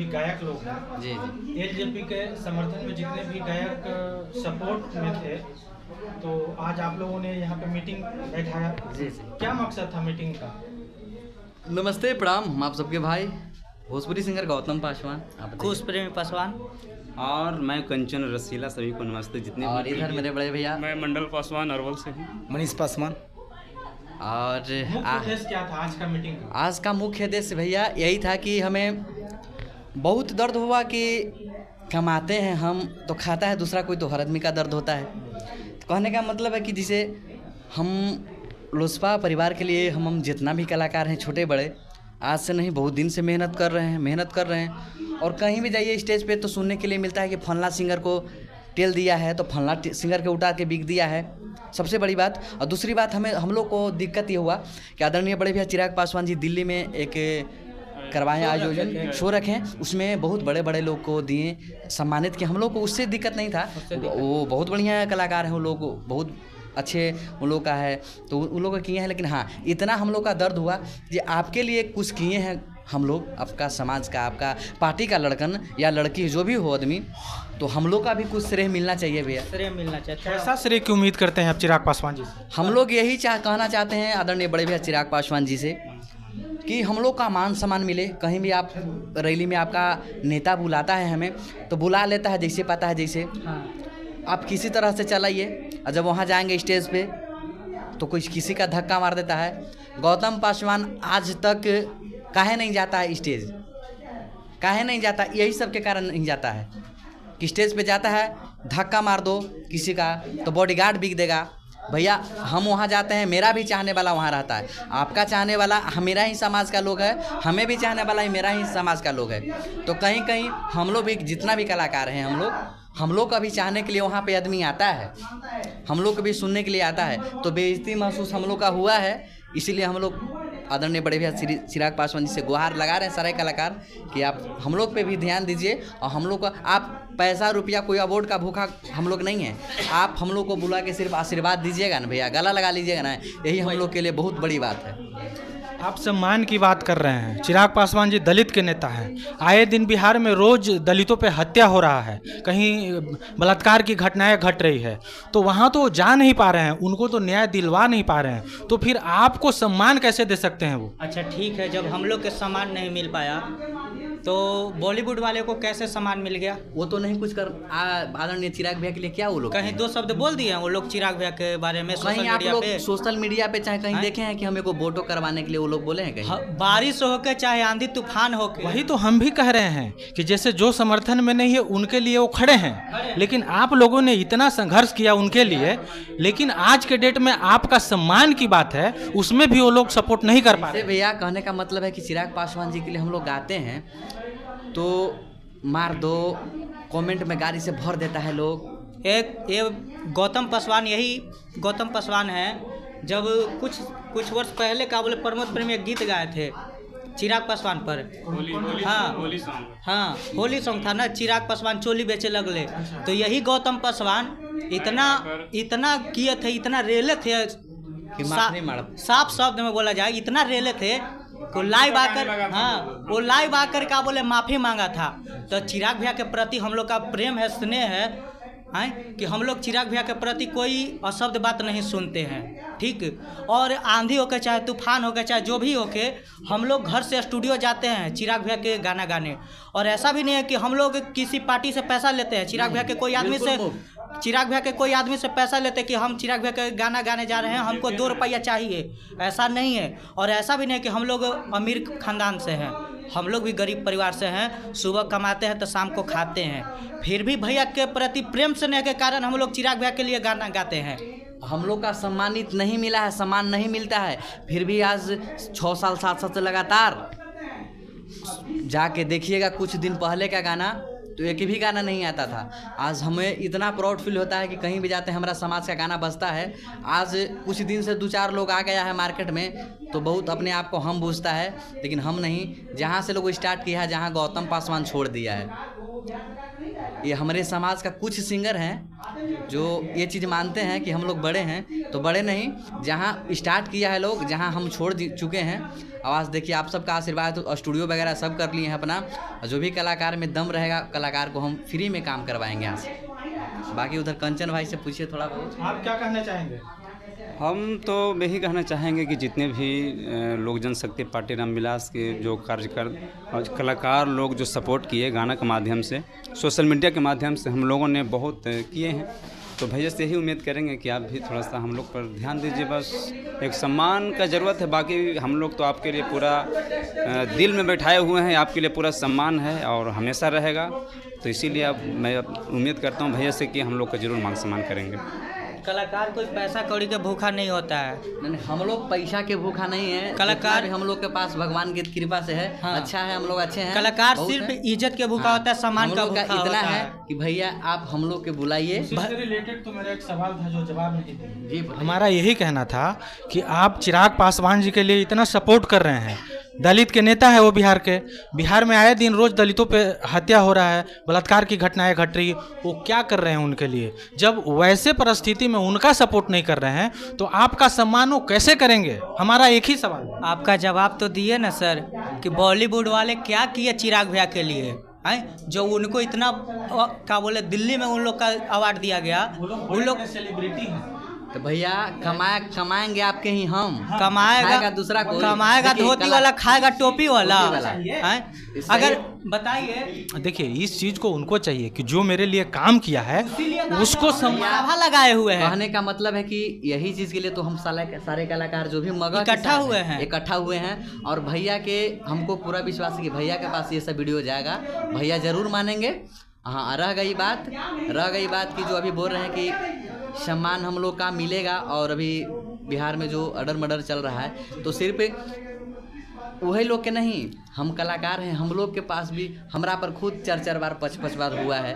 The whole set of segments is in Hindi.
गायक लोग हैं जी जी एलजेपी के समर्थन में जितने भी गायक सपोर्ट में थे, तो आज आप लोगों ने यहाँ पे मीटिंग बैठाया। जी जी। क्या मकसद था मीटिंग का? नमस्ते, प्रणाम हम आप सबके भाई भोजपुरी सिंगर गौतम पासवान, आप खुश प्रेमी पासवान और मैं कंचन रसीला, सभी को नमस्ते। जितने और भी इधर मेरे बड़े भैया मैं मंडल पासवान अरवल से हूँ। मनीष पासवान। और मुख्य उद्देश्य क्या था आज का मीटिंग का? आज का मुख्य उद्देश्य भैया यही था कि हमें बहुत दर्द हुआ कि कमाते हैं हम तो खाता है दूसरा कोई, तो हर आदमी का दर्द होता है। तो कहने का मतलब है कि जिसे हम लोजपा परिवार के लिए हम जितना भी कलाकार हैं छोटे बड़े, आज से नहीं बहुत दिन से मेहनत कर रहे हैं और कहीं भी जाइए स्टेज पे तो सुनने के लिए मिलता है कि फलना सिंगर को टेल दिया है तो फलना सिंगर के उठा के बिक दिया है, सबसे बड़ी बात। और दूसरी बात हम लोग को दिक्कत ये हुआ कि आदरणीय बड़े भैया चिराग पासवान जी दिल्ली में एक करवाएं आयोजन शो रखें, उसमें बहुत बड़े बड़े लोग को दिए सम्मानित किया। हम लोग को उससे दिक्कत नहीं था, वो बहुत बढ़िया कलाकार हैं, वो लोग बहुत अच्छे उन लोग का है तो उन लोग का किए हैं। लेकिन हाँ, इतना हम लोग का दर्द हुआ कि आपके लिए कुछ किए हैं हम लोग, आपका समाज का, आपका पार्टी का लड़कन या लड़की जो भी हो आदमी, तो हम लोग का भी कुछ श्रेय मिलना चाहिए भैया। श्रेय मिलना चाहिए। ऐसा श्रेय की उम्मीद करते हैं आप चिराग पासवान जी से? हम लोग यही कहना चाहते हैं आदरणीय बड़े भैया चिराग पासवान जी से कि हम लोग का मान सम्मान मिले। कहीं भी आप रैली में आपका नेता बुलाता है हमें तो बुला लेता है जैसे पता है जैसे, आप किसी तरह से चलाइए और जब वहाँ जाएंगे स्टेज पे तो कोई किसी का धक्का मार देता है। गौतम पासवान आज तक काहे नहीं जाता है स्टेज, काहे नहीं जाता, यही सब के कारण नहीं जाता है कि स्टेज पे जाता है धक्का मार दो किसी का तो बॉडीगार्ड बिक देगा। भैया हम वहाँ जाते हैं, मेरा भी चाहने वाला वहाँ रहता है, आपका चाहने वाला मेरा ही समाज का लोग है, हमें भी चाहने वाला ही मेरा ही समाज का लोग है। तो कहीं कहीं हम लोग भी जितना भी कलाकार हैं हम लोग का भी चाहने के लिए वहाँ पे आदमी आता है, हम लोग को भी सुनने के लिए आता है, तो बेइज्जती महसूस हम लोग का हुआ है। इसीलिए हम लोग आदरणीय बड़े भैया चिराग पासवान जी से गुहार लगा रहे हैं सारे कलाकार कि आप हम लोग पे भी ध्यान दीजिए और हम लोग का आप पैसा रुपया कोई अवार्ड का भूखा हम लोग नहीं है, आप हम लोग को बुला के सिर्फ आशीर्वाद दीजिएगा ना भैया, गला लगा लीजिएगा ना, यही हम लोग के लिए बहुत बड़ी बात है। आप सम्मान की बात कर रहे हैं, चिराग पासवान जी दलित के नेता हैं, आए दिन बिहार में रोज दलितों पे हत्या हो रहा है, कहीं बलात्कार की घटनाएं घट रही है, तो वहाँ तो जा नहीं पा रहे हैं, उनको तो न्याय दिलवा नहीं पा रहे हैं, तो फिर आपको सम्मान कैसे दे सकते हैं वो? अच्छा ठीक है, जब हम लोग के सम्मान नहीं मिल पाया तो बॉलीवुड वाले को कैसे सम्मान मिल गया? वो तो नहीं कुछ कर आदरणीय चिराग भैया के लिए क्या वो लोग कहीं दो शब्द बोल दिए हैं वो लोग चिराग भैया के बारे में कहीं आप लोग सोशल मीडिया पे चाहे कहीं देखे हैं कि हमें को वोटो करवाने के लिए वो लोग बोले हैं कहीं? बारिश होके चाहे आंधी तूफान होके, वही तो हम भी कह रहे हैं कि जैसे जो समर्थन में नहीं है उनके लिए वो खड़े हैं, लेकिन आप लोगों ने इतना संघर्ष किया उनके लिए, लेकिन आज के डेट में आपका सम्मान की बात है उसमें भी वो लोग सपोर्ट नहीं कर पा रहे। भैया कहने का मतलब है कि चिराग पासवान जी के लिए हम लोग गाते हैं तो मार दो, कमेंट में गाड़ी से भर देता है लोग। ये गौतम पासवान, यही गौतम पासवान है जब कुछ वर्ष पहले का बोले प्रमोद प्रेमी एक गीत गाए थे चिराग पासवान पर, हाँ होली सॉन्ग था ना, चिराग पासवान चोली बेचे लगले, तो यही गौतम पासवान इतना किए थे, इतना रेले थे कि साफ शब्द में बोला जाए इतना रेले थे को लाइव आकर, हाँ वो लाइव आकर का बोले माफ़ी मांगा था। तो चिराग भैया के प्रति हम लोग का प्रेम है, स्नेह है कि हम लोग चिराग भैया के प्रति कोई अशब्द बात नहीं सुनते हैं, ठीक। और आंधी होके चाहे तूफान होके चाहे जो भी होके, हम लोग घर से स्टूडियो जाते हैं चिराग भैया के गाना गाने, और ऐसा भी नहीं है कि हम लोग किसी पार्टी से पैसा लेते हैं, चिराग भैया के कोई आदमी से पैसा लेते कि हम चिराग भैया के गाना गाने जा रहे हैं, हमको 2 रुपया चाहिए, ऐसा नहीं है। और ऐसा भी नहीं कि हम लोग अमीर खानदान से हैं, हम लोग भी गरीब परिवार से हैं, सुबह कमाते हैं तो शाम को खाते हैं, फिर भी भैया के प्रति प्रेम स्नेह के कारण हम लोग चिराग भैया के लिए गाना गाते हैं। हम लोग का सम्मानित नहीं मिला है, सम्मान नहीं मिलता है, फिर भी आज 6 साल 7 साल से लगातार जाके देखिएगा कुछ दिन पहले का गाना तो एक भी गाना नहीं आता था। आज हमें इतना प्राउड फील होता है कि कहीं भी जाते हैं हमारा समाज का गाना बजता है। आज कुछ दिन से 2-4 लोग आ गया है मार्केट में तो बहुत अपने आप को हम बूझता है, लेकिन हम नहीं। जहाँ से लोग स्टार्ट किया है, जहाँ गौतम पासवान छोड़ दिया है। ये हमारे समाज का कुछ सिंगर हैं जो ये चीज़ मानते हैं कि हम लोग बड़े हैं, तो बड़े नहीं, जहाँ स्टार्ट किया है लोग, जहाँ हम छोड़ चुके हैं। आवाज़ देखिए, आप सबका आशीर्वाद, तो स्टूडियो वगैरह सब कर लिए हैं अपना। जो भी कलाकार में दम रहेगा, कलाकार को हम फ्री में काम करवाएंगे यहाँ से। बाकी उधर कंचन भाई से पूछिए थोड़ा बहुत। आप क्या कहना चाहेंगे? हम तो यही कहना चाहेंगे कि जितने भी लोक जनशक्ति पार्टी रामविलास के जो कार्यकर और कलाकार लोग जो सपोर्ट किए गाना के माध्यम से, सोशल मीडिया के माध्यम से हम लोगों ने बहुत किए हैं, तो भैया से यही उम्मीद करेंगे कि आप भी थोड़ा सा हम लोग पर ध्यान दीजिए। बस एक सम्मान का ज़रूरत है, बाकी हम लोग तो आपके लिए पूरा दिल में बैठाए हुए हैं, आपके लिए पूरा सम्मान है और हमेशा रहेगा। तो इसीलिए अब मैं उम्मीद करता हूँ भैया से कि हम लोग का ज़रूर मान सम्मान करेंगे। कलाकार कोई पैसा कौड़ी के भूखा नहीं होता है। नहीं, हम लोग पैसा के भूखा नहीं है। कलाकार भी हम लोग के पास भगवान की कृपा से है। हाँ। अच्छा है, हम लोग अच्छे हैं। कलाकार बहुत सिर्फ है। इज्जत के भूखा होता है, सम्मान हम का लोग भूखा इतना होता है कि भैया आप हम लोग के बुलाइए। इससे रिलेटेड तो मेरा एक सवाल था जो जवाब नहीं दिया। जी, हमारा यही कहना था कि आप चिराग पासवान जी के लिए इतना सपोर्ट कर रहे हैं, दलित के नेता है वो बिहार के, बिहार में आए दिन रोज दलितों पे हत्या हो रहा है, बलात्कार की घटनाएं घट रही है, वो क्या कर रहे हैं उनके लिए? जब वैसे परिस्थिति में उनका सपोर्ट नहीं कर रहे हैं तो आपका सम्मान वो कैसे करेंगे? हमारा एक ही सवाल है। आपका जवाब तो दिए ना सर कि बॉलीवुड वाले क्या किए चिराग भैया के लिए, हैं जो उनको इतना क्या बोले, दिल्ली में उन लोग का अवार्ड दिया गया। उन लोग सेलिब्रिटी हैं। तो भैया कमाएंगे आपके ही हम। कमाएगा दूसरा कोई। कमाएगा धोती वाला, खाएगा टोपी वाला। हैं? इससे- अगर बताइए, देखिए इस चीज को उनको चाहिए कि जो मेरे लिए काम किया है उसको सभा लगाए हुए हैं। कहने का मतलब है कि यही चीज़ के लिए तो हम सारे कलाकार जो भी मगह के इकट्ठा साथ हुए हैं, हैं। इकट्ठा हुए हैं। और भैया के हमको पूरा विश्वास है कि भैया के पास ये सब वीडियो जाएगा, भैया ज़रूर मानेंगे। हाँ, रह गई बात कि जो अभी बोल रहे हैं कि सम्मान हम लोग का मिलेगा, और अभी बिहार में जो अडर मडर चल रहा है तो सिर्फ वही लोग के नहीं, हम कलाकार हैं, हम लोग के पास भी हमरा पर खुद 4 बार 5 बार हुआ है।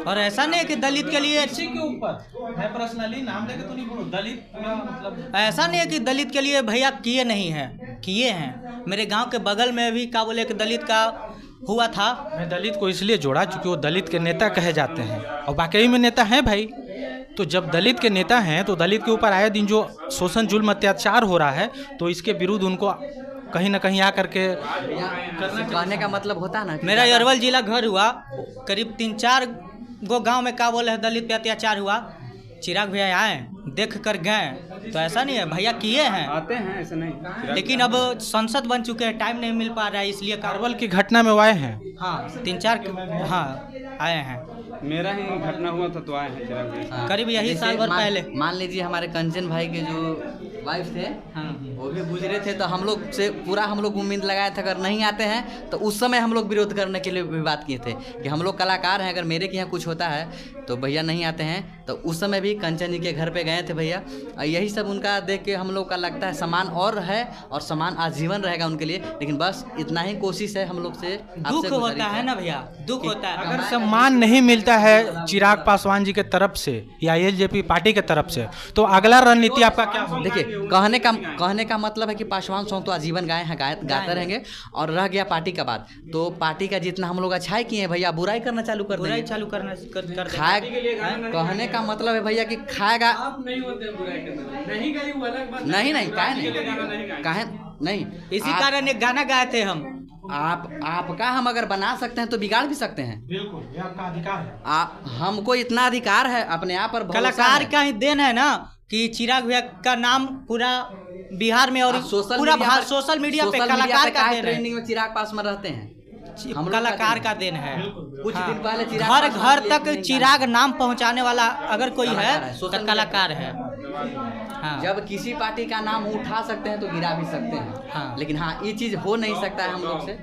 और ऐसा नहीं कि दलित के लिए, इसी के ऊपर मैं पर्सनली नाम लेके तो नहीं बोलूं, दलित पूरा मतलब ऐसा नहीं है कि दलित के लिए भैया किए नहीं हैं, किए हैं। मेरे गांव के बगल में भी क्या बोले कि दलित का हुआ था। मैं दलित को इसलिए जोड़ा क्योंकि वो दलित के नेता कहे जाते हैं और वाकई में नेता हैं भाई। तो जब दलित के नेता हैं तो दलित के ऊपर आए दिन जो शोषण जुल्म अत्याचार हो रहा है तो इसके विरुद्ध उनको कहीं ना कहीं आकर के कहने का मतलब होता है ना कि मेरा अरवल जिला घर हुआ, करीब 3-4 गो गांव में क्या बोले है दलित पे अत्याचार हुआ। चिराग भैया आए, देख कर गए, तो ऐसा नहीं है, भैया किए हैं, आते हैं, ऐसा नहीं। लेकिन अब संसद बन चुके हैं, टाइम नहीं मिल पा रहा है, इसलिए अरवल की घटना में वो आए हैं। हाँ 3-4 हाँ आए हैं। मेरा ही घटना हुआ था तो आए हैं चिराग भैया। हाँ, करीब यही जैसे साल भर पहले। मान लीजिए हमारे कंचन भाई के जो वाइफ थे, वो भी गुजरे थे, तो हम लोग से पूरा हम लोग उम्मीद लगाए थे अगर नहीं आते हैं तो उस समय हम लोग विरोध करने के लिए भी बात किए थे कि हम लोग कलाकार हैं, अगर मेरे के यहाँ कुछ होता है तो भैया नहीं आते हैं। तो उस समय भी कंचन जी के घर पे गए थे भैया, और यही सब उनका देख के हम लोग का लगता है सम्मान और है, और सम्मान आजीवन रहेगा उनके लिए। लेकिन बस इतना ही कोशिश है हम लोग से। दुख होता है ना भैया, दुख होता है। अगर सम्मान नहीं मिलता है चिराग पासवान जी के तरफ से या एलजेपी पार्टी के तरफ से तो अगला रणनीति आपका क्या होगा? देखिए, कहने का मतलब है कि पासवान सॉन्ग तो आजीवन गाए हैं, गाते रहेंगे। और रह गया पार्टी का बात, तो पार्टी का जितना हम लोग अच्छाई किए हैं भैया, बुराई करना चालू कर बुराई देंगे। चालू करना कर खाए कहने का मतलब है भैया कि खाएगा काहे नहीं। इसी कारण एक गाना गाए थे हम। आपका हम अगर बना सकते हैं तो बिगाड़ भी सकते हैं। बिल्कुल, ये आपका अधिकार है। हमको इतना अधिकार है, अपने आप पर भरोसा कलाकार है। का ही देन है ना कि चिराग भैया का नाम पूरा बिहार में और पूरा सोशल मीडिया पे कलाकार का देन है। ट्रेंडिंग में चिराग पासवान रहते हैं, हम लोग कलाकार का देन है। कुछ हाँ। दिन पहले चिराग घर पासवान घर के तक लिए चिराग नाम पहुंचाने वाला अगर कोई कलाकार है है, तो सोशल कलाकार है। हाँ। जब किसी पार्टी का नाम उठा सकते हैं तो गिरा भी सकते हैं। हाँ। लेकिन हाँ, ये चीज़ हो नहीं सकता है हम लोग से,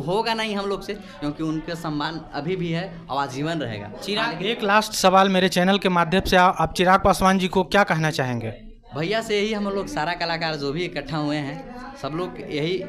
होगा नहीं हम लोग से, क्योंकि उनका सम्मान अभी भी है और आजीवन रहेगा। चिराग एक लास्ट सवाल मेरे चैनल के माध्यम से आप चिराग पासवान जी को क्या कहना चाहेंगे? भैया से यही हम लोग सारा कलाकार जो भी इकट्ठा हुए हैं सब लोग यही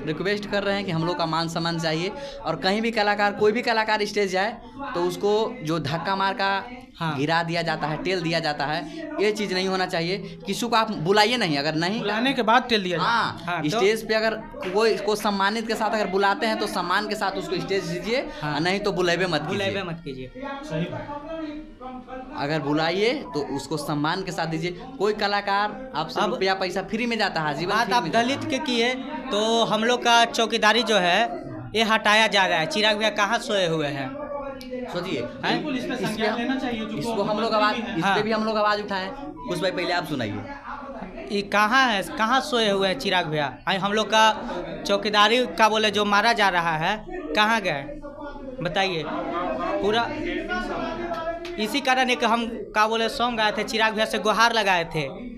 रिक्वेस्ट कर रहे हैं कि हम लोग का मान सम्मान चाहिए। और कहीं भी कलाकार, कोई भी कलाकार स्टेज जाए तो उसको जो धक्का मार का हाँ। गिरा दिया जाता है, टेल दिया जाता है। ये चीज़ नहीं होना चाहिए। किसी को आप बुलाइए नहीं, अगर नहीं बुलाने के बाद टेल दिया जाए। हाँ, हाँ, तो- स्टेज पे अगर कोई को सम्मानित के साथ अगर बुलाते हैं तो सम्मान के साथ उसको स्टेज दीजिए, हाँ। नहीं तो बुलावे मत बुलावे कीजिए। मत कीजिए। सही बात। अगर बुलाइए तो उसको सम्मान के साथ दीजिए। कोई कलाकार आपसे अब- रुपया पैसा फ्री में जाता है, जीवन बात फ्री आप में जाता दलित के किए तो हम लोग का चौकीदारी जो है ये हटाया जा रहा है। चिराग भैया कहाँ सोए हुए हैं? है। सोचिए, बिल्कुल इस पे संज्ञान लेना चाहिए, जो इसको हम लोग आवाज, इस हाँ। पे भी हम लोग आवाज उठाएं। कुछ भाई पहले आप सुनाइए। ये कहाँ है, कहाँ सोए हुए हैं चिराग भैया? हम लोग का चौकीदारी का बोले जो मारा जा रहा है, कहाँ गए बताइए। पूरा इसी कारण एक हम का बोले सॉन्ग गाए थे, चिराग भैया से गुहार लगाए थे।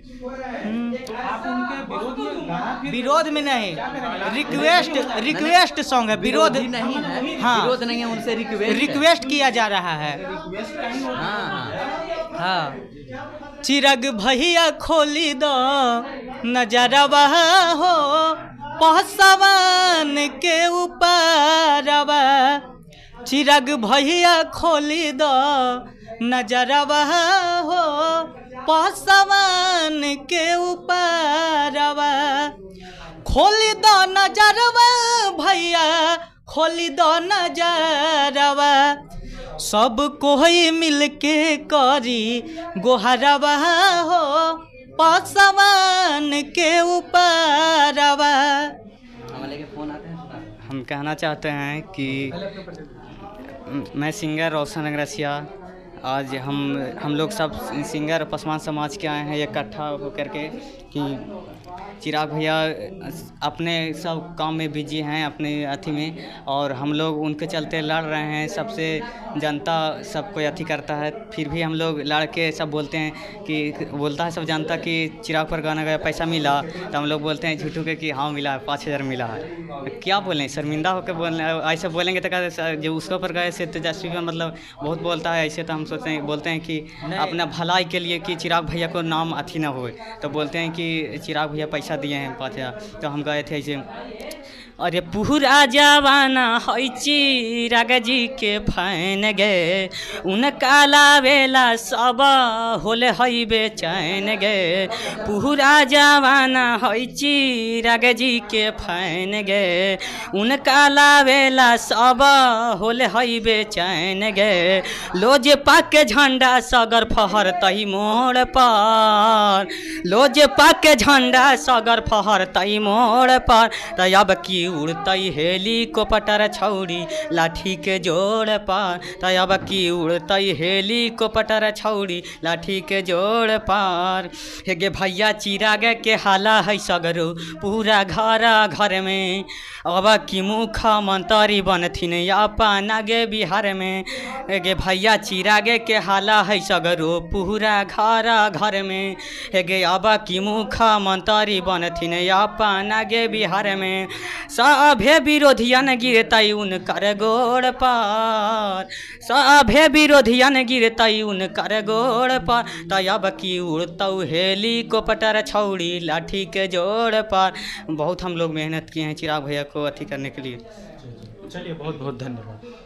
आप उनके विरोध में गाना फिर विरोध में नहीं, रिक्वेस्ट सॉन्ग है। विरोध विरोधी नहीं है, हाँ। विरोध नहीं है, उनसे रिक्वेस्ट रिक्वेस्ट किया जा रहा है। हाँ हाँ। हाँ, चिराग भैया खोली दो नजरवा हो पहसवान के ऊपरवा। चिराग भैया खोली दो नजरवा हो पहसवान के ऊपरवा। खोली दो नजरवा भैया, खोली दो नजरवा। सब कोई मिलके करी गोहरवा हो पसवान के ऊपरवा। हमारे के फोन आते हैं, सुना। हम कहना चाहते हैं कि मैं सिंगर रोशन अंग्रसिया, आज हम लोग सब सिंगर पसवान समाज के आए हैं इकट्ठा होकर के कि चिराग भैया अपने सब काम में बिजी हैं, अपने अथी में, और हम लोग उनके चलते लड़ रहे हैं। सबसे जनता सब कोई अथी करता है, फिर भी हम लोग लड़ के सब बोलते हैं कि बोलता है सब जनता कि चिराग पर गाना गया पैसा मिला, तो हम लोग बोलते हैं झूठू के कि हाँ मिला, 5,000 मिला है। क्या बोलें, शर्मिंदा होकर बोलने ऐसे बोलेंगे तो कहते जो उसके ऊपर गए से तेजस्वी का मतलब बहुत बोलता है ऐसे, तो हम सोचते हैं बोलते हैं कि अपना भलाई के लिए कि चिराग भैया को नाम अथी ना हो, तो बोलते हैं कि चिराग भैया पैसा दिए हैं 5,000, तो हम गए थे ऐसे। अरे पूरा जवाना है चिराग जी के फैन गे, उनका लावेला सब होले है बेचैन गे। पूरा जवाना है चिराग जी के फैन गे, उनका लावेला सब होले है बेचैन गे। लोज पाके झंडा सगर फहरतई मोड़ पर, लोज पाके झंडा सगर फहरतई मोड़ पर। त अब की उड़तई हेलीकॉप्टर छौड़ी लाठी के जोड़ पर, त अब की उड़तई हेलीकॉप्टर छौड़ी लाठी के जोड़ पर। हे गे भैया चिराग के हाला है सगरो पूरा घर में, अब की मुख्यमंत्री बनथिन अपना गे बिहार में। हे गे भैया चिराग के हाला है सगरो पूरा घर में, हे गे अब की मुख्यमंत्री बनथिन अपना गे बिहार में। सभे विरोधियन गिरतई उनकर गोड़ पर, सभे विरोधियन गिरतई उनकर गोड़ पर। त अब की उड़तौ हेलीकॉप्टर छौड़ी लाठी के जोड़ पर। बहुत हम लोग मेहनत किए हैं चिराग भैया को अथी करने के लिए। चलिए, बहुत बहुत धन्यवाद।